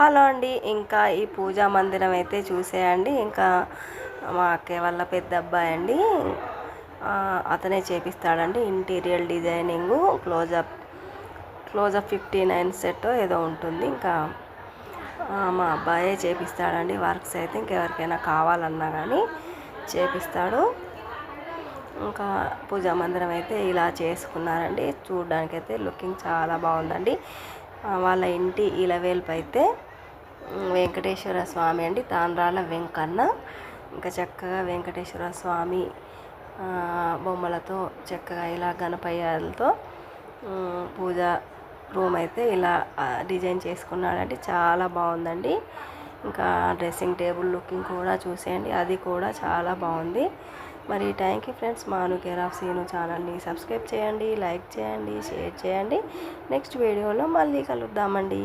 Hello అండి. ఇంకా ఈ పూజా మందిరం అయితే చూసేయండి. ఇంకా మా అక్కయ్య వాళ్ళ పెద్ద అబ్బాయి అండి, అతనే చేపిస్తాడండి. ఇంటీరియర్ డిజైనింగు క్లోజప్ 59 సెట్ ఏదో ఉంటుంది. ఇంకా మా అబ్బాయే చేపిస్తాడండి వర్క్స్ అయితే. ఇంకెవరికైనా కావాలన్నా కానీ చేపిస్తాడు. ఇంకా పూజా మందిరం అయితే ఇలా చేసుకున్నారండి. చూడడానికైతే లుకింగ్ చాలా బాగుందండి. వాళ్ళ ఇంటి ఇలవేల్పు అయితే వెంకటేశ్వర స్వామి అండి, తాండ్రాల వెంకన్న. ఇంకా చక్కగా వెంకటేశ్వర స్వామి బొమ్మలతో చక్కగా ఇలా గణపయ్యలతో పూజ రూమ్ అయితే ఇలా డిజైన్ చేసుకున్నాడండి. చాలా బాగుందండి. ఇంకా డ్రెస్సింగ్ టేబుల్ లుకింగ్ కూడా చూసేయండి, అది కూడా చాలా బాగుంది. మరి థ్యాంక్ యూ ఫ్రెండ్స్. మాను కేర్ ఆఫ్ సీను ఛానల్ని సబ్స్క్రైబ్ చేయండి, లైక్ చేయండి, షేర్ చేయండి. నెక్స్ట్ వీడియోలో మళ్ళీ కలుద్దామండి.